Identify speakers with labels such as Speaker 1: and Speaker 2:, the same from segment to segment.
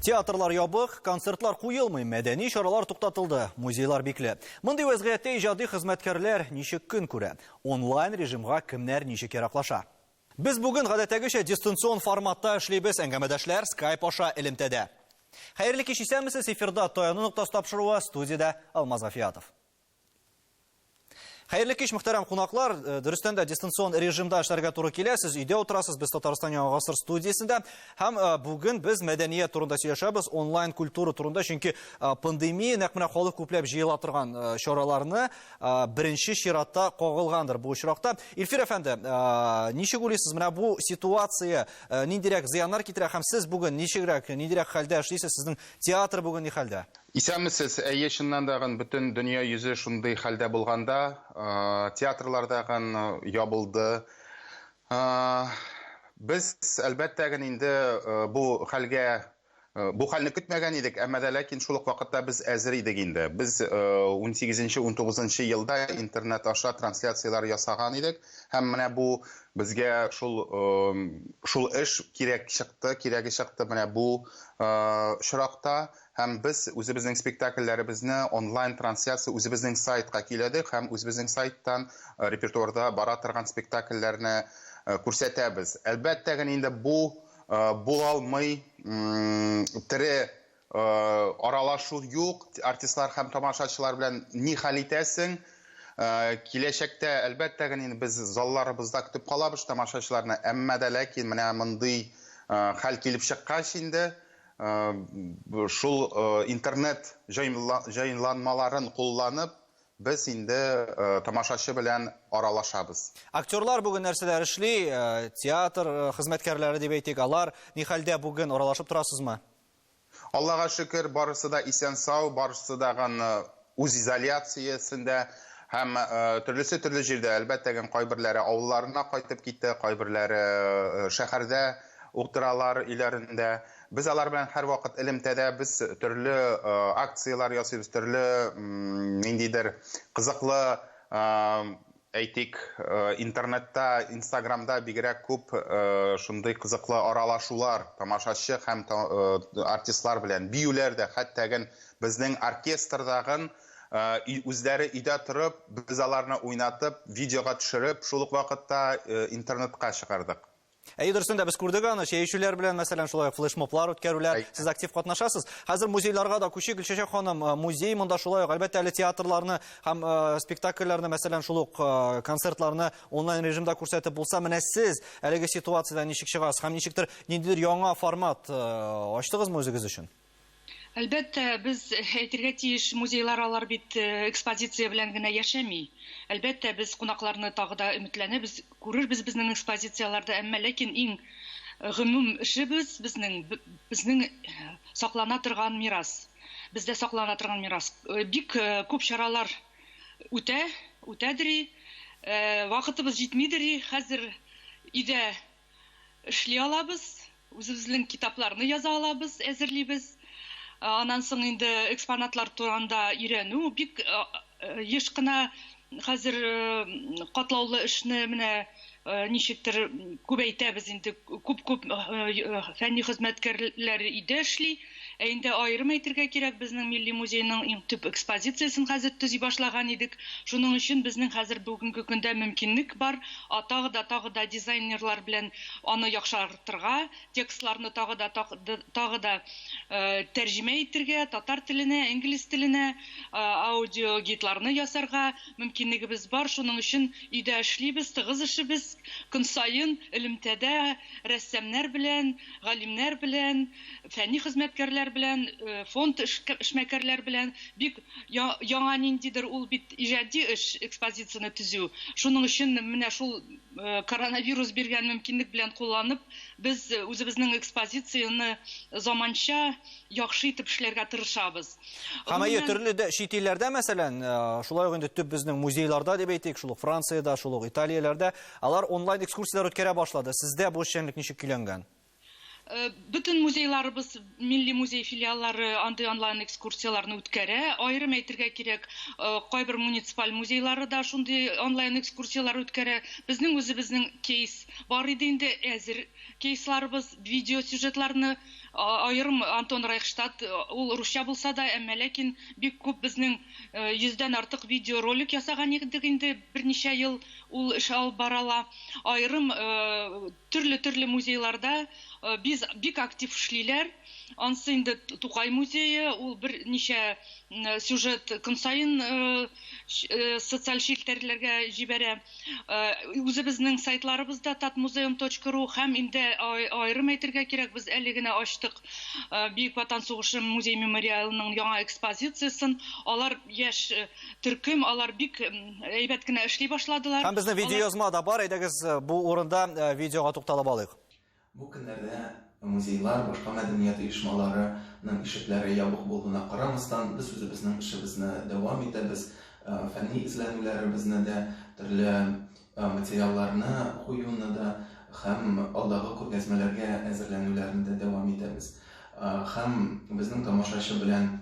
Speaker 1: Театрлар ябық, концертлар қойылмай, мәдәни шаралар туктатылды, музейлар бикле. Мындай вәзгыятә иҗади хезмәткәрләр ничек көн күрә? Онлайн режимга кемнәр ничек яраклаша? Без бүген гадәттәгечә дистанцион форматта эшлибез, әңгәмәдәшләр Skype аша элемтәдә. Хәерле кич исәнмесез, эфирда Таяну нуктасы тапшыруы, студияда Алмаз Гафиятов. Хәерле кич, мөхтәрәм кунаклар, дөрестән дә дистанцион режимда эшләргә туры килә. Сез өйдә утырасыз, без Татарстан Яңа гасыр студиясендә. Һәм бүген без мәдәният турында сөйләшәбез, онлайн культура турында, чөнки пандемия нәкъ менә халык күпләп җыела торган чараларны беренче чиратта кагылгандыр бу очракта. Илфир әфәнде, ничек уйлыйсыз, менә бу ситуация ниндирәк зыяннар китерә һәм сез бүген ниндирәк хәлдә эшлисез, сезнең театр бүген ни хәлдә?
Speaker 2: Исәнмесез, чыннан дагын бөтен дөнья йөзе шундый хәлдә булганда, театрларда ябылды. Без әлбәттә инде бу хәлне көтмәгән идек, әмма ләкин шул ук вакытта без әзер идек инде. Без 18-19 елда интернет аша трансляциялар ясаган идек, һәм менә бу безгә шул эш кирәге чыкты менә бу очракта. Һәм без үзебезнең спектакльләребезне онлайн трансляция үзебезнең сайтка киләдек һәм үзебезнең сайттан репертуарда бара торган спектакльләрне күрсәтәбез. Әлбәттә инде бу була алмый, тере аралашу юк, артистлар һәм тамашачылар белән ни хәл итәсең? Киләчәктә әлбәттә инде без залларыбызда көтеп калабыз тамашачыларны, әмма ләкин менә мондый хәл килеп чыккач инде шул интернет җайланмаларын кулланып, без инде тамашачы белән аралашабыз.
Speaker 1: Актерлар бүген нәрсәләр эшли, театр хезмәткәрләре дип әйтик, алар ни хәлдә бүген аралашып торасызмы?
Speaker 2: Аллага шөкер, барысы да исән сау, барысы да үз изоляциясендә һәм төрле җирдә, әлбәттә кайберләре авылларына кайтып китте, кайберләре шәһәрдә утыралар өйләрендә. Без алар белән һәр вакыт элемтәдә без төрле акциялар ясыйбыз, төрле ниндидер кызыклы әйтик интернетта, Инстаграмда бигрәк күп шундый кызыклы аралашулар тамашачы һәм артистлар белән, биюләрдә, хәтта безнең оркестрдагы үзләре өйдә торып, без аларны уйнатып, видеога төшереп, шул ук вакытта интернетка чыгардык.
Speaker 1: Дөрестән дә без күрдек аны, шәешүләр белән, мәсәлән, шулай флешмоблар үткәрүләр, сез актив катнашасыз. Хәзер музейларга да күчик, Гөлчәчәк ханым, музей монда шулай, әлбәттә, театрларны һәм спектакльләрне, мәсәлән, шул ук концертларны онлайн режимда күрсәтеп булса, менә сез әлеге ситуациядән ничек чыгасыз һәм ничектер ниндидер яңа формат ачтыгызмы үзегез өчен?
Speaker 3: Әлбәттә, без әйтергә тиеш, музейлар алар бит экспозиция белән генә яшәми. Әлбәттә, без кунакларны тагы да өметләнәбез, күрербез безнең экспозицияларда, әмма ләкин иң гомум эшебез безнең саклана торган мирас. Бездә саклана торган мирас. Бик күп чаралар үтәдер, вакытыбыз җитмидер, хәзер өйдә эшли алабыз, үзебезнең китапларны яза алабыз, әзерлибез. Аннан соң инде экспонатлар турында өйрәнү, бик еш кына хәзер катлаулы эшне менә ничектер күбәйтәбез инде, күп фәнни хезмәткәрләр өйдә эшли. Инде аерым әйтергә кирәк, безнең милли музейның иң төп экспозициясын хәзер төзи башлаган идек. Шуның өчен безнең хәзер бүгенге көндә мөмкинлек бар, тагы да дизайнерлар белән аны яхшыртырга, текстларны тагы да тәрҗемә итәргә, татар теленә, инглиз теленә, аудио гидларны ясарга мөмкинлегебез бар. Шуның өчен өйдә эшлибез, тыгыз эшебез, көн сайын элемтәдә рәссамнар белән, галимнәр белән, фәнни хезмәткәрләр белән, фонд эшмәкәрләр белән бик яңа ниндидер ул бит иҗади эш, экспозицияны төзү. Шуның өчен менә шул коронавирус биргән мөмкинлек белән кулланып, без үзебезнең экспозицияны заманча яхшы итеп эшләргә тырышабыз.
Speaker 1: Һәм төрле чит илләрдә, мәсәлән, шулай ук инде төп безнең музейларда дип әйтик, шул Франциядә, шул Италияләрдә, алар онлайн экскурсиялар үткәрә башлады. Сездә бу эшчәнлек ничек көйләнгән?
Speaker 3: Bütün muzeylarыбыз, milli muzey filiallары андый онлайн экскурсияларны үткәрә. Аерым әйтергә кирәк, кайбер муниципаль музейлары да шундый онлайн экскурсиялар үткәрә. Безнең кейс бар иде инде, әзер кейсларыбыз, видео сюжетларны айрым Антон Райхштадт ул русча булса да, әмма ләкин бик күп безнең 100дән артык видеоролик ясаган идек инде берничә ел ул эш алып барала. Айрым төрле музейларда бик актив эшлиләр. Ансы инде Тукай музее, ул берничә сюжет көн сайын социаль челтәрләргә җибәрә. Үзебезнең сайтларыбызда tatmuseum.ru һәм инде айрым әйтергә кирәк, без әле генә ачтык Бөек Ватан сугышы музей мемориалының яңа экспозициясын. Алар яшь төркем, алар бик әйбәт кенә эшли башладылар.
Speaker 1: Һәм безнең видеоязма да бар, әйдәгез бу урында видеога тукталып алыйк.
Speaker 4: Бу көннәрдә музейлар, башка мәдәният оешмаларының ишекләре ябык булуына карамастан, без үзебезнең эшебезне дәвам итәбез. Фәнни эзләнүләребезне дә, төрле материалларны куюны да һәм алдагы күргәзмәләргә әзерләнүләрне дә дәвам итәбез. Һәм безнең тамашачы белән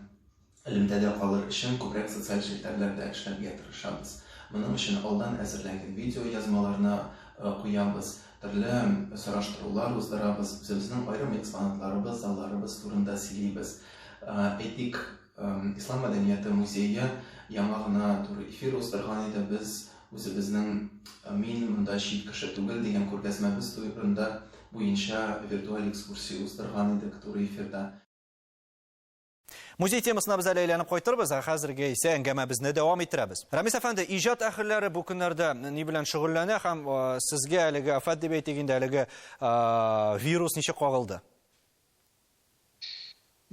Speaker 4: элемтәдә калыр өчен күбрәк социаль челтәрләрдә эшләргә тырышабыз. Моның өчен алдан әзерләнгән видео язмаларны куябыз. Төрле сораштырулар уздырабыз, үзебезнең айрым экспонатларыбыз, залларыбыз турында сөйлибез. Әйтик, Ислам мәдәнияте музее яңа гына туры эфир уздырган иде. Без үзебезнең "Мин монда чит кеше түгел" дигән күргәзмәбез турында буенча виртуаль экскурсия уздырган идек туры эфирда.
Speaker 1: Музей темасына без әле әйләнеп кайтырбыз, хәзергә исә әңгәмәбезне дәвам иттерәбез. Рамис әфәнде, иҗат әһелләре бу көннәрдә ни белән шөгыльләнә һәм сезгә әлеге афат дип әйтегәндә әлеге вирус ничек кагылды?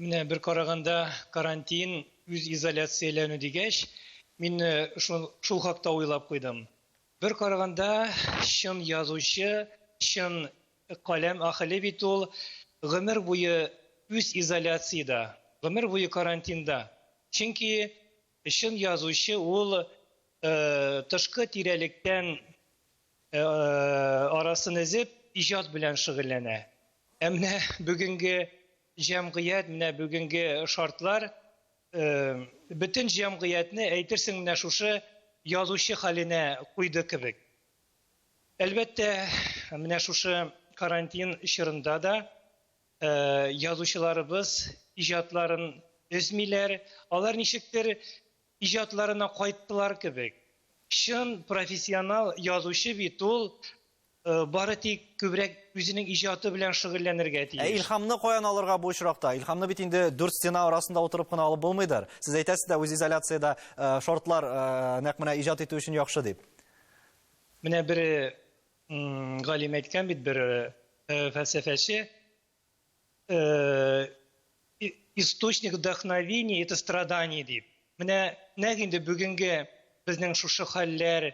Speaker 5: Менә бер караганда карантин, үз изоляцияләнү дигәч, мин шул хакта уйлап куйдым. Бер караганда чын язучы, чын каләм әһеле бит ул гомер буе үз изоляциядә, гомер буе карантинда. Чөнки чын язучы ул тышкы тирәлектән арасын эзеп иҗат белән шөгыльләнә. Әмма бүгенге җәмгыять, менә бүгенге шартлар бөтен җәмгыятьне әйтерсең менә шушы язучы хәленә куйды кебек. Әлбәттә, менә шушы карантин чорында да язучыларыбыз иҗатларын өзмиләр, алар ничектер иҗатларына кайттылар кебек. Чын профессионал язучы бит ул бары тик күбрәк үзенең иҗаты белән шөгыльләнергә тиеш.
Speaker 1: Илһамны каян алырга бу очракта? Илһамны бит инде 4 стена арасында утырып кына алып булмыйдыр. Сез әйтәсез дә, үз изоляциядә шартлар нәкъ менә иҗат итү өчен яхшы дип.
Speaker 5: Менә бер галим әйткән бит, бер фәлсәфәче, источник вдохновения это страдание дип. Менә нәкъ инде бүгенге безнең шушы хәлләр,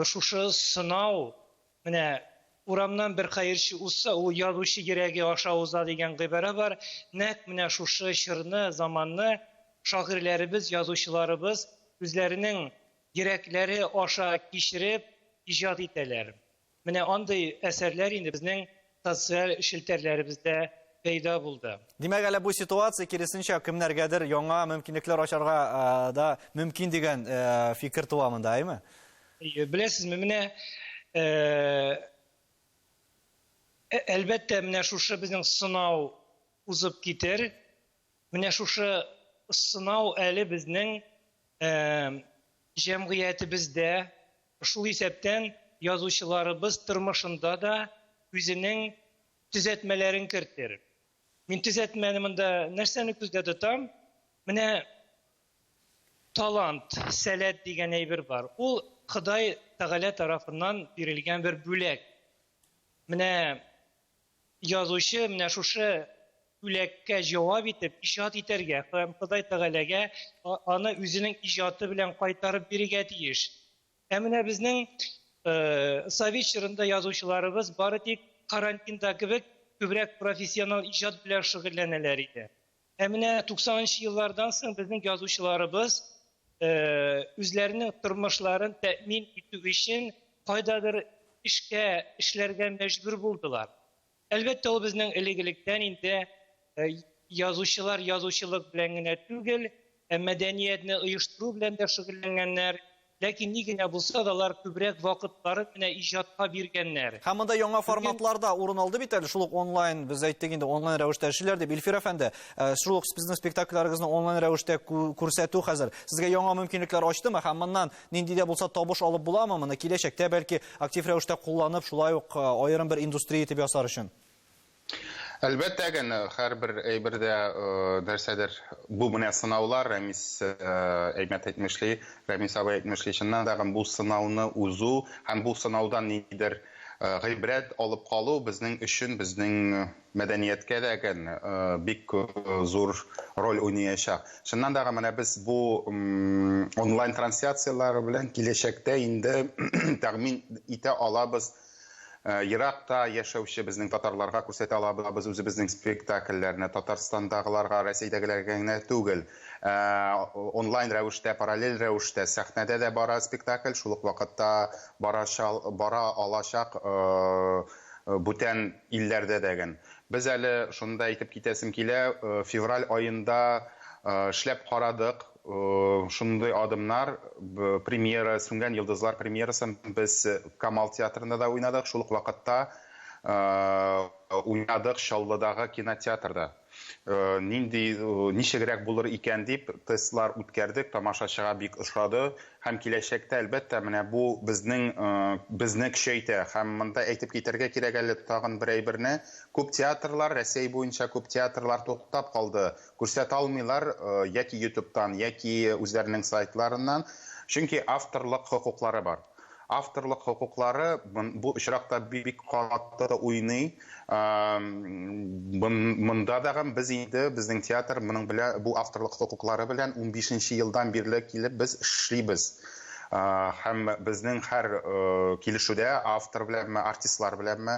Speaker 5: шушы сынау, менә урамнан бер хәерче узса, ул язучы йөрәге аша уза дигән гыйбарә бар. Нәкъ менә шушы чорны, заманны шагыйрьләребез, язучыларыбыз үзләренең йөрәкләре аша кичереп иҗат итәләр. Менә андый әсәрләр инде безнең социаль челтәрләребездә пәйда булды.
Speaker 1: Димәк, әле бу ситуация киресенчә кемнәргәдер яңа мөмкинлекләр ачарга да мөмкин дигән фикер туа монда, әйме?
Speaker 5: Беләсезме, менә әлбәттә менә шушы безнең сынау узып китер. Менә шушы сынау әле безнең җәмгыятебездә, шул исәптән язучыларыбыз тормышында да үзенең төзәтмәләрен кертер. Мин төзәтмәне монда нәрсәне күздә тотам? Менә талант, сәләт дигән әйбер бар. Ул Ходай Тәгалә тарафыннан бирелгән бер бүләк. Менә язучы менә шушы бүләккә җавап итеп иҗат итәргә һәм Ходай Тәгаләгә аны үзенең иҗаты белән кайтарып бирергә тиеш. Ә менә безнең совет чорында язучыларыбыз бары тик карантинда кебек күбрәк профессионал иҗат белән шөгыльләнәләр иде. Ә менә 90-нчы еллардан соң безнең язучыларыбыз үзләренең тормышларын тәэмин итү өчен кайдадыр эшләргә мәҗбүр булдылар. Әлбәттә, ул безнең элегелектән инде язучылар язучылык белән генә түгел, мәдәниятне оештыру белән дә шөгыльләнгәннәр. ләкин ни генә булса да алар күбрәк вакытларын менә иҗатка биргәннәр.
Speaker 1: Һәм монда яңа форматларда урын алды бит әле, шул ук онлайн, без әйттек инде, онлайн рәвештә эшләр дип. Илфир әфәнде, шул ук безнең спектакльләрегезне онлайн рәвештә күрсәтү хәзер сезгә яңа мөмкинлекләр ачтымы? Һәм моннан нинди дә булса табыш алып буламы? Моны киләчәктә бәлки актив рәвештә кулланып, шулай ук аерым бер индустрия итеп ясар өчен.
Speaker 2: Әлбәттә, һәрбер әйбердә нәрсәдер бу менә сынаулар, Рәмис әйтмешли, Рәмис абый әйтмешли, чыннан да бу сынауны узу һәм бу сынаудан нидер гыйбрәт алып калу безнең өчен, безнең мәдәнияткә дә бик зур роль уйнаячак. Чыннан да менә без бу онлайн трансляциялар белән киләчәктә инде тәэмин итә алабыз. Иракта яшәүче безнең татарларга күрсәтә алабыз үзебезнең спектакльләрне, Татарстандагыларга, Россиядәгеләргә генә түгел. Онлайн рәвештә, параллель рәвештә сәхнәдә дә бара спектакль, шул ук вакытта бара алачак бүтән илләрдә дә. Без әле шунда әйтеп китәсем килә, февраль аенда эшләп карадык. Шундай адымнар, премьера, Сүнгән йолдызлар премьерасын без Камал театрында да уйнадык, шул ук вакытта уйнадык Чаллыдагы кинотеатрда. Ничегрәк булыр икән дип тестлар үткәрдек, тамашачыга бик ошады. Һәм киләчәктә әлбәттә менә бу безне көчәйтә. Һәм монда әйтеп китәргә кирәк әле тагын бер әйберне, күп театрлар, Россия буенча күп театрлар туктап калды. Күрсәтә алмыйлар яки YouTube'тан, яки үзләренең сайтларыннан, чөнки авторлык хокуклары бар. Авторлык хокуклары бу очракта бик катты уйный. Монда да без инде безнең театр моның белән бу авторлык хокуклары белән 15нче елдан бирле килеп без эшлибез. Һәм безнең һәр килешүдә автор белән, артистлар белән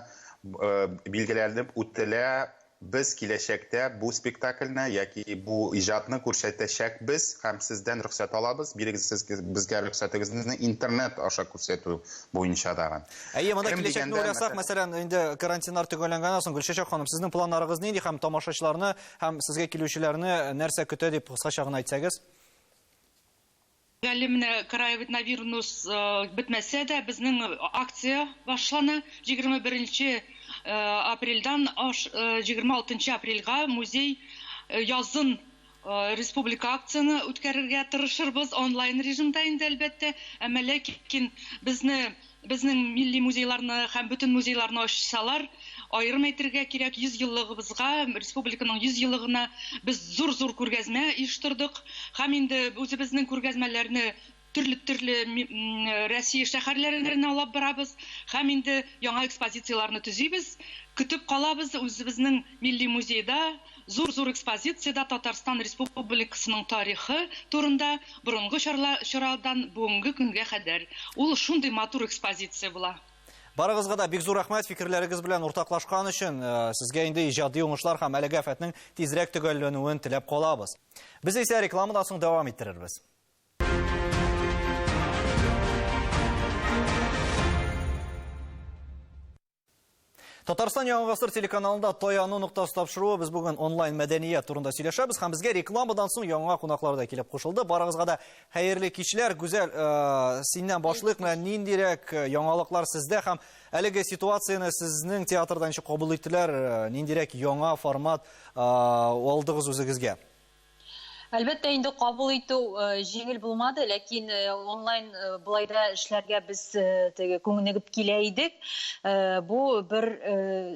Speaker 2: билгеләнеп үтелә. Biz киләчәктә бу спектакльне яки бу иҗатны күрсәтәчәкбез һәм сездән рөхсәт алабыз. Бирегез безгә рөхсәтегезне интернет аша күрсәтү буенча да.
Speaker 1: Монда киләчәкне уйласак, мәсәлән, инде карантиннар төгәлләнгәннән соң, Гөлчәчәк ханым, сезнең планнарыгыз нинди һәм тамашачыларны һәм сезгә килүчеләрне нәрсә көтә дип кыскача гына әйтсәгез?
Speaker 3: Әле менә коронавирус бетмәсә дә, безнең акция башлана 21 апрельдан 26 апрельга музей язын республика акцияны үткәрергә тырышырбыз онлайн режимда инде әлбәттә. Әмма ләкин безнең милли музейларны һәм бөтен музейларны ачсалар, аерым әйтергә кирәк, 100 еллыгыбызга, республиканың 100 еллыгына без зур күргәзмә оештырдык. Һәм инде үзебезнең күргәзмәләрне төрле Россия шәһәрләренә алып барабыз. Һәм инде яңа экспозицияларны төзибез. Көтеп калабыз үзебезнең милли музейда, зур экспозициядә Татарстан Республикасының тарихы турында борынгы чоралдан бүгенге көнгә кадәр. Ул шундый матур экспозиция була.
Speaker 1: Барыгызга да бик зур рәхмәт фикерләрегез белән уртаклашкан өчен. Сезгә инде иҗади уңышлар һәм әлеге афәтнең тизрәк төгәлләнүен теләп калабыз. Без исә рекламадан соң дәвам иттерербез. Татарстан Яңа гасыр телеканалында Таяну нуктасы тапшыруы, без бүген онлайн мәдәният турында сөйләшәбез һәм безгә рекламадан соң яңа кунаклар да килеп кушылды. Барыгызга да хәерле кичләр. Гүзәл, синнән башлык, ниндирәк яңалыклар сездә һәм әлеге ситуацияны сезнең театрдан ничек кабул иттеләр, ниндирәк яңа формат алдыгыз үзегезгә?
Speaker 6: Әлбәттә, инде кабул итү җиңел булмады, ләкин онлайн булайда эшләргә без күнегеп килә идек. Бу бер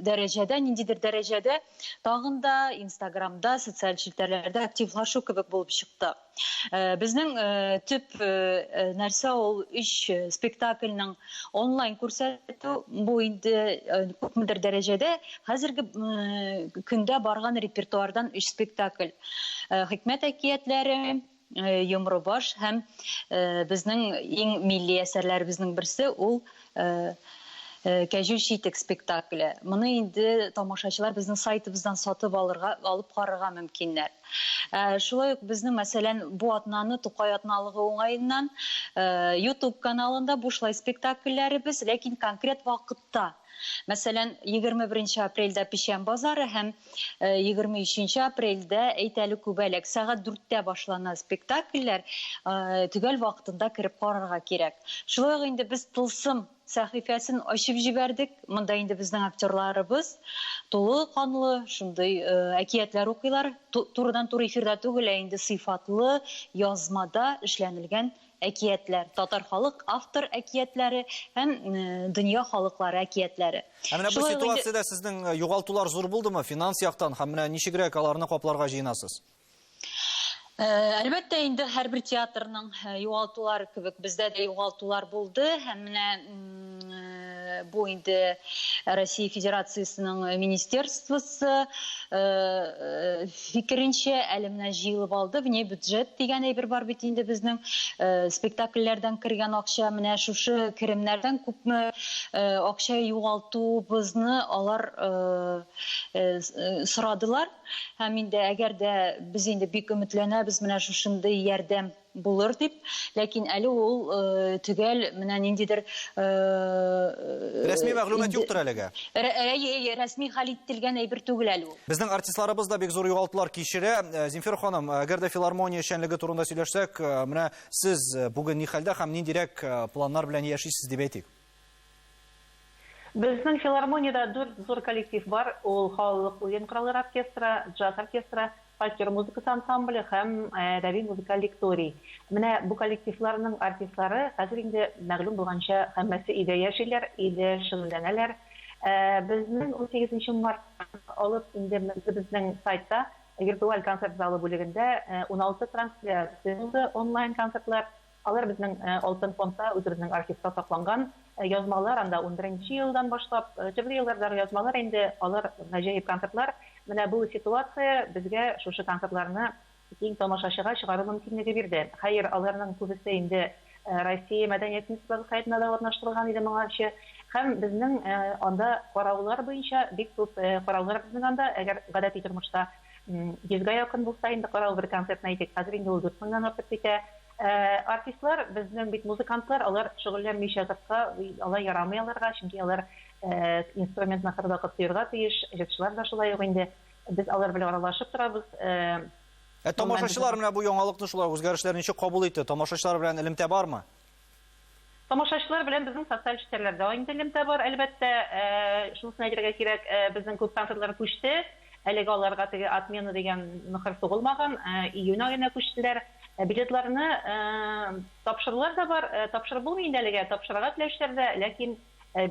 Speaker 6: дәрәҗәдә, ниндидер дәрәҗәдә тагын да Инстаграмда, социаль челтәрләрдә активлашу кебек булып чыкты. Безнең төп нәрсә ул 3 спектакльнең онлайн күрсәтү, бу инде күпмедер дәрәҗәдә хәзерге көндә барган репертуардан 3 спектакль. Хикмәт әкиятләре, Йомры баш һәм безнең иң милли әсәрләребезнең берсе ул Кәҗүл читек спектакле. Моны инде тамашачылар безнең сайтыбыздан сатып алып карарга мөмкиннәр. Шулай ук безнең мәсәлән бу атнаны Тукай атналыгы уңаеннан YouTube каналында бушлай спектакльләребез, ләкин конкрет вакытта Мәсәлән, 21 апрельдә Пишән базары һәм 23 апрельдә әйтәле күбәләк сәгать 4-тә башлана спектакльләр, төгәл вакытында кереп карарга кирәк. Шулай ук инде без Тылсым сәхифәсен ачып җибәрдек. Монда инде безнең актерларыбыз тулы канлы шундый әкиятләр укыйлар. Турыдан-туры эфирда түгел, инде сыйфатлы язмада эшләнелгән әкиятләр. Татар халык автор әкиятләре һәм дөнья халыклары әкиятләре.
Speaker 1: Менә бу ситуациядә сезнең югалтулар зур булдымы финанс яктан һәм менә ничегрәк аларны капларга җыенасыз?
Speaker 6: Әлбәттә, инде һәрбер театрның югалтулары кебек бездә дә югалтулар булды һәм менә бу инде Россия Федерациясының министерствосы фикеренчә әле менә җыелып алды. Вне бюджет дигән әйбер бар бит инде безнең спектакльләрдән кергән акча, менә шушы керемнәрдән күпме акча югалтуыбызны алар сорадылар. Һәм инде әгәр дә без инде бик өметләнәбез менә шушындай ярдәм булыр дип, ләкин әле ул төгәл менә ниндидер
Speaker 1: Рәсми мәгълүмат юктыр әлегә.
Speaker 6: Рәсми хәл ителгән әйбер түгел әле ул.
Speaker 1: Безнең артистларыбыз да бик зур югалтулар кичерә. Зинфир ханым, әгәр дә филармония эшчәнлеге турында сөйләшсәк, менә сез бүген ни хәлдә һәм ниндирәк планнар белән яшисез дип әйтик?
Speaker 7: Безнең филармониядә 4 зур коллектив бар. Ул халык уен кораллары оркестры, джаз оркестры, фольклор музыкасы ансамбле һәм әдәби музыка лекторий. Менә бу коллективларның артистлары хәзер инде мәгълүм булганча һәммәсе өйдә яшиләр, өйдә шөгыльләнәләр. Безнең 18 мартта алып инде безнең сайтта виртуаль концерт залы бүлегендә 16 трансляция булды, онлайн концертлар. Алар безнең Алтын фондта үзебезнең архивта сакланган язмалар, анда 11 елдан башлап төрле елларда язмалар инде, алар гаҗәеп концертлар. Менә бу ситуация безгә шушы концертларны киң тамашачыга чыгару мөмкинлеге бирде. Хәер, аларның күбесе инде Россия мәдәният институты сайтында да урнаштырылган иде моңарчы. Һәм безнең анда караулар буенча бик күп караулар безнең анда, әгәр гадәти тормышта 100-га якын булса инде карау бер концертны әйтик, хәзер инде ул 4-меңнән артып китә. Артистлар, безнең бит музыкантлар, алар шөгыльләнмичә торса, алар ярамый аларга, чөнки алар инструментны һәрвакыт тоярга тиеш, җырчылар да шулай ук инде. Без алар белән аралашып торабыз.
Speaker 1: Тамашачылар менә бу яңалыкны шулай үзгәрешләрне ничек кабул итте? Тамашачылар белән элемтә бармы?
Speaker 7: Тамашачылар белән безнең социаль челтәрләрдә инде элемтә бар, әлбәттә. Шунысын әйтергә кирәк, безнең күп концертлар күчте. Әлегә аларга теге отмена дигән мөхәр сугылмаган, июнь аена күчтеләр. Билетларны тапшырулар да бар, тапшырып булмый инде әлегә, тапшырырга теләүчеләр дә, ләкин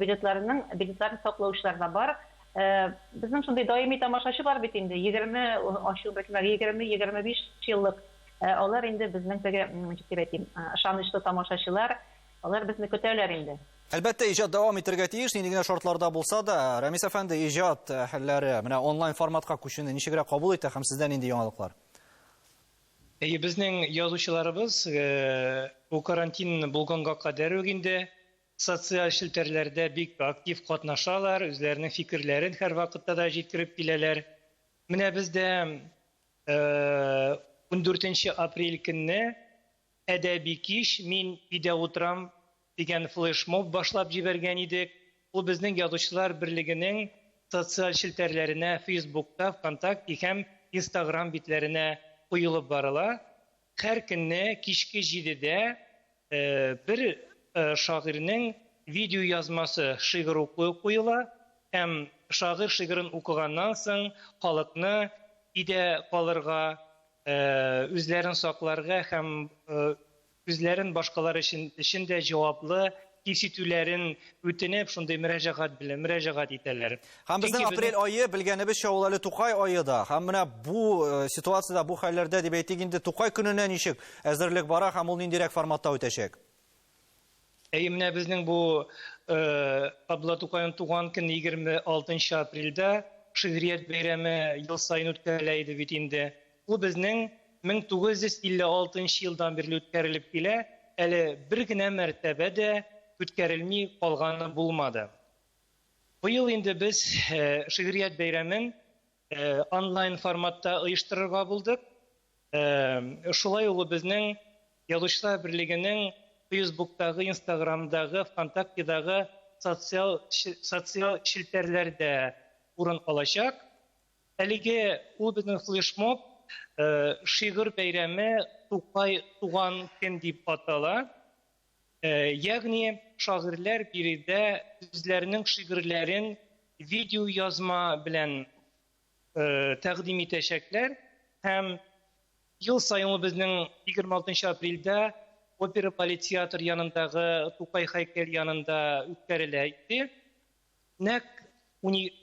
Speaker 7: билетларны саклаучылар да бар. Безнең шундый даими тамашачы бар бит инде, 20-25 еллык. Алар инде безнең теге, ничек дип әйтим, ышанычлы тамашачылар, алар безне көтәләр инде.
Speaker 1: Әлбәттә, иҗат дәвам итәргә тиеш, нинди генә шартларда булса да, Рәмис әфәнде, иҗат хәлләре менә онлайн форматка күчүне ничегрәк кабул итә һәм сездән нинди яңалыклар?
Speaker 5: Безнең язучыларыбыз бу карантин булганга кадәр үк инде социаль челтәрләрдә бик актив катнашалар, үзләренең фикерләрен һәр вакытта да җиткереп киләләр. Менә бездә 14 апрель көнне әдәби кич мин өйдә утырам дигән флешмоб башлап җибәргән идек. Ул безнең язучылар берлегенең социаль челтәрләренә Facebook'та, ВКонтакте һәм Instagram битләренә куелып барыла. Һәр көнне кичке 7-дә бер шагыйрьнең видео язмасы шигырь куела һәм шагыйрь шигырен укыганнан соң халыкны өйдә калырга, үзләрен сакларга һәм үзләрен башкалар өчен дә җаваплы хис итүләрен үтенеп, шундый мөрәҗәгать итәләр.
Speaker 1: Һәм безнең апрель айы белгәнебезчә ул әле Тукай айы да. Һәм менә бу ситуациядә, бу хәлләрдә дип әйтик инде, Тукай көненә ничек әзерлек бара һәм ул ниндирәк форматта үтәчәк?
Speaker 5: Менә безнең бу Абдулла Тукайның туган көне 26 апрельдә шигърият бәйрәме ел сайын үткәрелә иде бит инде. Ул безнең 1956 елдан бирле үткәрелеп килә, әле бер генә мәртәбә дә үткәрелми калганы булмады. Бу ел инде без шигърият бәйрәмен онлайн форматта оештырырга булдык. Шулай ул безнең язучылар берлегенең Facebook'тагы, Instagram'дагы, ВКонтакте'дагы социаль челтәрләрдә урын алачак. Әлеге ул безнең флешмоб шигырь бәйрәме Тукай туган көн дип атала. Ягъни шагыйрьләр биредә үзләренең шигырьләрен видео язма белән тәкъдим итәчәкләр һәм ел сайын безнең 26 апрельдә Опера Политеатр янындагы Тукай һәйкәл янында үткәрелә иде. Нәкъ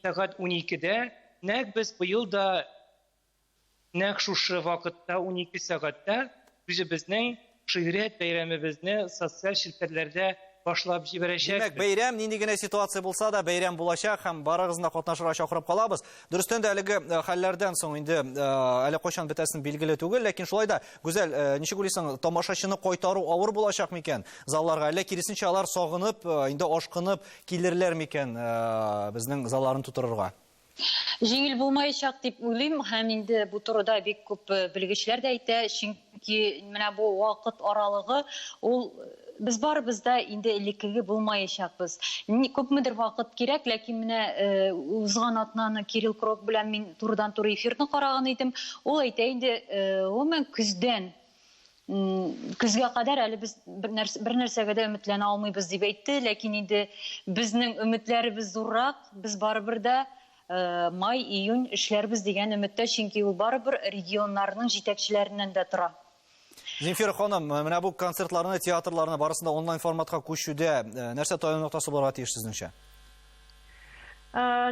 Speaker 5: сәгать 12-дә, нәкъ без быел да нәкъ шушы вакытта 12 сәгатьтә үзебезнең шигърият бәйрәмебезне социаль челтәрләрдә башлап җибәрәчәкбез.
Speaker 1: Демәк, бәйрәм нинди генә ситуация булса да, бәйрәм булачак һәм барыгызны катнашырга чакырып калабыз. Дөрестән дә әлеге хәлләрдән соң инде әле кайчан бетәсен билгеле түгел, ләкин шулай да гүзәл, ничек уйлыйсың, тамашачыны кайтару авыр булачак микән залларга? Әллә киресенчә алар сагынып, инде ашкынып килерләр микән безнең залларны тутырырга?
Speaker 6: Жеңіл булмаячак дип уйлыйм, һәм инде бу турыда бик күп белгечләр дә әйтә, чөнки менә бу вакыт аралыгы ул без барыбыз да инде элеккеге булмаячакбыз. Күпмедер вакыт кирәк, ләкин менә узган атнаны Кирилл Крок белән мин турыдан-туры эфирне караган идем. Ул әйтә инде, гомумән көзгә кадәр әле без бер нәрсәгә дә өметләнә алмыйбыз дип әйтте, ләкин инде безнең өметләребез зуррак, без барыбыр да май-июнь эшләрбез дигән өметтә, чөнки ул барыбыр регионнарның җитәкчеләреннән дә тора.
Speaker 1: Зинфира ханым, менә бу концертларны, театрларны барысында онлайн форматка күчүдә нәрсә таян ноктасы булырга тиеш сезнеңчә?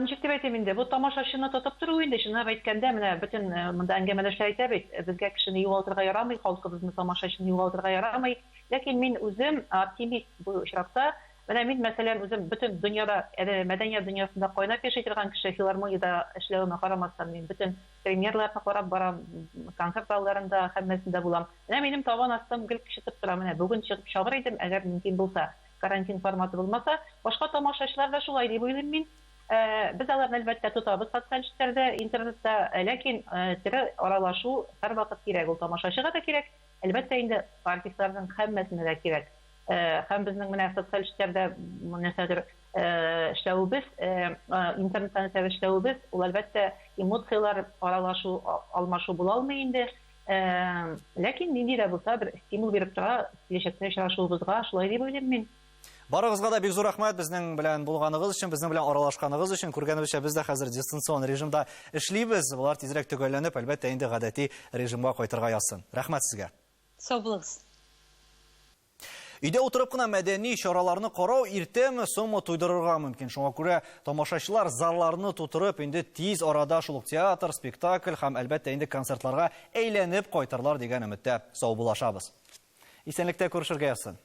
Speaker 7: Ничек дип әйтим инде, бу тамашачыны тотып тору инде, чынлап әйткәндә, менә бөтен монда әңгәмәләшләр әйтә бит, безгә кешене югалтырга ярамый, халкыбызны, тамашачыны югалтырга ярамый. Ләкин мин үзем оптимист бу очракта. Менә мин мәсәлән үзем бөтен дөньяда, мәдәният дөньясында кайнап яши торган кеше, филармониядә эшләвемә карамастан, мин бөтен премьерларны карап барам, концерт залларында, һәммәсендә булам. Менә минем табан астым гел кичетеп тора. Менә бүген чыгып чабыр идем, әгәр мөмкин булса, карантин форматы булмаса, башка тамашачылар да шулай дип уйлыйм мин. Без аларны әлбәттә тотабыз социаль челтәрдә, интернетта, ләкин тере аралашу һәр вакыт кирәк, ул тамашачыга да кирәк, әлбәттә инде артистларның һәммәсенә дә кирәк. Һәм безнең менә социаль челтәрдә нәрсәдер эшләвебез, интернетта нәрсә эшләвебез, ул әлбәттә эмоциялар аралашу, алмашу була алмый инде. Ләкин нинди дә булса бер стимул биреп тора, киләчәктә очрашуыбызга, шулай дип уйлыйм мин.
Speaker 1: Барыгызга да бик зур рәхмәт безнең белән булганыгыз өчен, безнең белән аралашканыгыз өчен. Күргәнебезчә, без дә хәзер дистанцион режимда эшлибез. Булар тизрәк төгәлләнеп, әлбәттә инде гадәти режимга кайтырга язсын. Рәхмәт сезгә.
Speaker 6: Сау булыгыз.
Speaker 1: Өйдә утырып кына мәдәни чараларны карау иртәме, соңмы туйдырырга мөмкин. Шуңа күрә тамашачылар залларны тутырып, инде тиз арада шул театр, спектакль һәм әлбәттә инде концертларга әйләнеп кайтарлар дигән өметтә сау булашабыз. Исәнлектә күрешергә язсын.